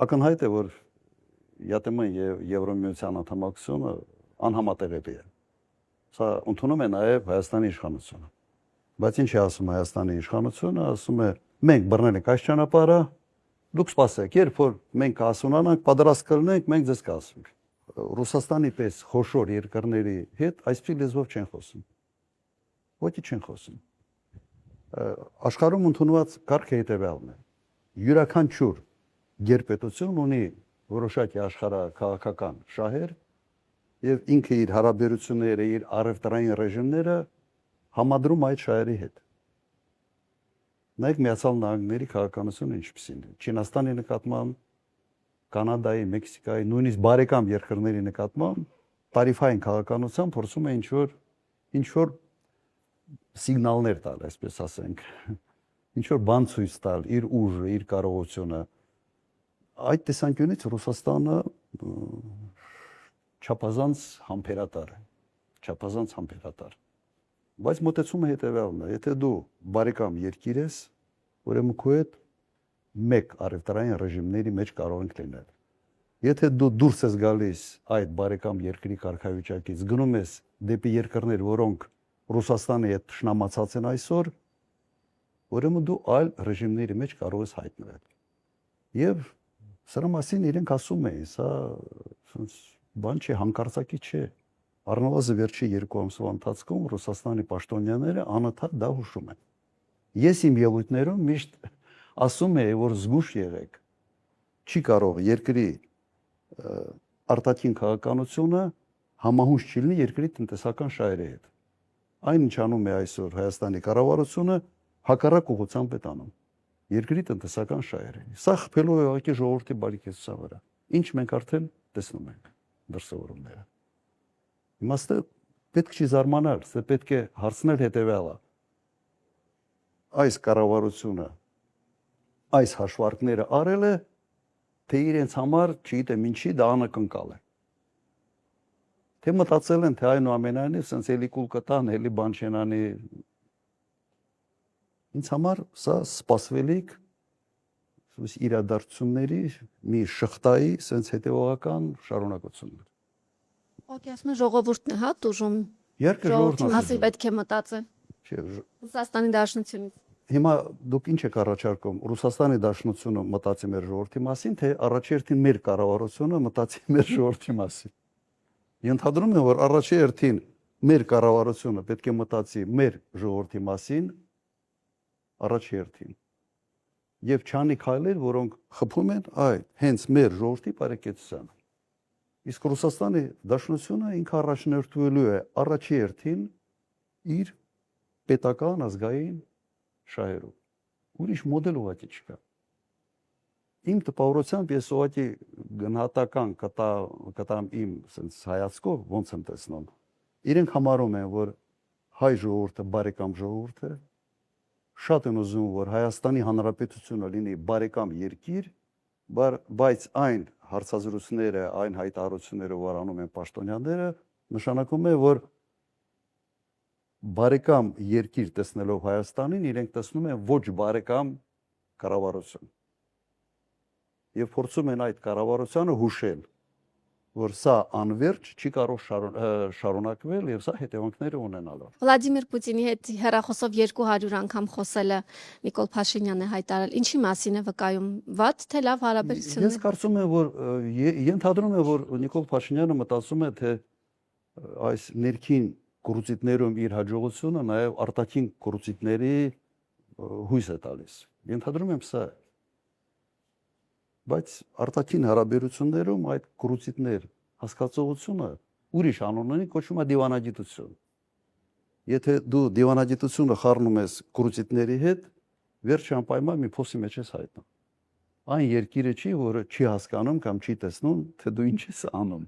ակնհայտ է, որ ԵՏՄ եւ Եվրոմիության անդամակցությունը անհամատեղելի է։ Սա ընդունում է նաեւ Հայաստանի իշխանությունը։ Բայց ինչ է ասում Հայաստանի իշխանությունը, ասում է մենք բռնել ենք այս ճանապարհը, դուք սպասեք, երբ որ մենք հասունանանք, պատրաստ կլինենք, մենք ձեզ կասենք։ Ռուսաստանի պես խոշոր երկրների հետ այսպիսի լեզվով չեն խոսում։ Ոչինչ չեն խոսում։ Աշխարհում ընդունված կարգը հետևյալն է։ Յուրաքանչյուր գերպետություն ունի որոշակի աշխարհաքաղաքական շահեր եւ ինքը իր հարաբերությունները, իր առևտրային ռեժիմները համադրում այդ շահերի հետ։ Նայեք Միացյալ Նահանգների քաղաքականությունը ինչպիսին է։ Չինաստանի նկատմամբ, Կանադայի, Մեքսիկայի, նույնիսկ բարեկամ երկրների նկատմամբ տարիֆային քաղաքականության փորձում է ինչ-որ սիգնալներ տալ, այսպես ասենք, ինչ-որ բան ցույց տալ, իր ուժը, իր կարողությունը։ Այդ տեսանկյունից Ռուսաստանը չափազանց համբերատար է, չափազանց համբերատար։ Բայց մոտեցումը հետևյալն է, եթե դու բարեկամ երկիր ես, ուրեմն քո հետ մեկ առևտրային ռեժիմների մեջ կարող ենք լինել։ Եթե դու դուրս ես գալիս այդ բարեկամ երկրի կարգավիճակից, գնում ես դեպի երկրներ, որոնք Ռուսաստանի հետ ճշնամացած են այսօր, ուրեմն դու այլ ռեժիմների մեջ կարող ես հայտնվել։ Եվ սրա մասին իրենք ասում էին, սա բան չէ, հանկարծակի չէ։ Առնվազն վերջի 2 ամսվա ընթացքում Ռուսաստանի պաշտոնյաները անընդհատ դա հուշում են։ Ես իմ ելույթներում միշտ ասում եի, որ զգուշ եղեք։ Չի կարող երկրի արտաքին քաղաքականությունը համահունչ չի լինի երկրի տնտեսական շահերի հետ։ Այն ինչ անում է այսօր Հայաստանի կառավարությունը, հակառակ ուղղությամբ է տանում երկրի տնտեսական շահերը։ Սա խփելու է ուղղակի ժողովրդի բարեկեցության վրա։ Ինչ մենք արդեն տեսնում ենք դրսևորումները։ Իմաստը պետք չի զարմանալ, սա պետք է հարցնել հետևյալը։ Այս կառավարությունը այս հաշվարկները արել է, թե իրենց համար, չգիտեմ ինչի, դա անակնկալ է։ Թե մտածել են, թե այնուամենայնիվ սենց էլի կուլ կտան, էլի բան չեն անի։ Ինձ համար սա սպասվելիք իրադարձությունների մի շղթայի սենց հետևողական շարունակությունն է։ Ասում ժողովուրդն է հա դժում։ Երկը ժողովուրդն է պետք է մտածել։ Ռուսաստանի Դաշնությունից։ Հիմա դուք ինչ եք առաջարկում, Ռուսաստանի Դաշնությունը մտածի մեր ժողովրդի մասին, թե առաջերտին մեր կառավարությունը մտածի մեր ժողովրդի մասին։ Ենթադրում եմ, որ առաջերտին մեր կառավարությունը պետք է մտածի մեր ժողովրդի մասին, առաջերտին։ Եվ չանի քայլեր, որոնք խփում են այդ հենց մեր ժողովրդի բարեկեցությանը։ Իսկ Ռուսաստանի Դաշնությունը ինքը առաջնորդվելու է առաջի հերթին իր պետական ազգային շահերով։ Ուրիշ մոդել ուղղակի չկա։ Իմ տպավորությամբ ես ուղղակի գնահատական կտամ իմ սենց հայացքով ոնց եմ տեսնում։ Իրենք համարում են, որ հայ ժողովուրդը բարեկամ ժողովուրդ է, շատ են ուզում, որ Հայաստանի Հանրապետությունը լինի բարեկամ երկիր, բայց այն հարցազրույցները, այն հայտարարությունները, որ անում են պաշտոնյաները, նշանակում է, որ բարեկամ երկիր տեսնելով Հայաստանին, իրենք տեսնում են ոչ բարեկամ կառավարություն։ Եվ փորձում են այդ կառավարությանը հուշել, որ սա անվերջ չի կարող շարունակվել եւ սա հետևանքներ ունենալու։ Վլադիմիր Պուտինի հետ հեռախոսով 200 անգամ խոսելը Նիկոլ Փաշինյանը հայտարարել։ Ինչի մասին է վկայում, վատ թե լավ հարաբերություններ։ Ես կարծում եմ, որ ենթադրում եմ, որ Նիկոլ Փաշինյանը մտածում է, թե այս ներքին կորուծիտներում իր հաջողությունը նաեւ արտաքին կորուծիտների հույս է տալիս։ Ենթադրում եմ սա։ Բայց արտաքին հարաբերություններում այդ կորուծիտներ հասկացողությունը ուրիշ անուն ունի, կոչվում է դիվանագիտություն։ Եթե դու դիվանագիտությունը խառնում ես կորուծիտների հետ, վերջի անպայման մի փոսի մեջ ես հայտնում։ Այն երկիրը չի, որը չի հասկանում կամ չի տեսնում, թե դու ինչ ես անում։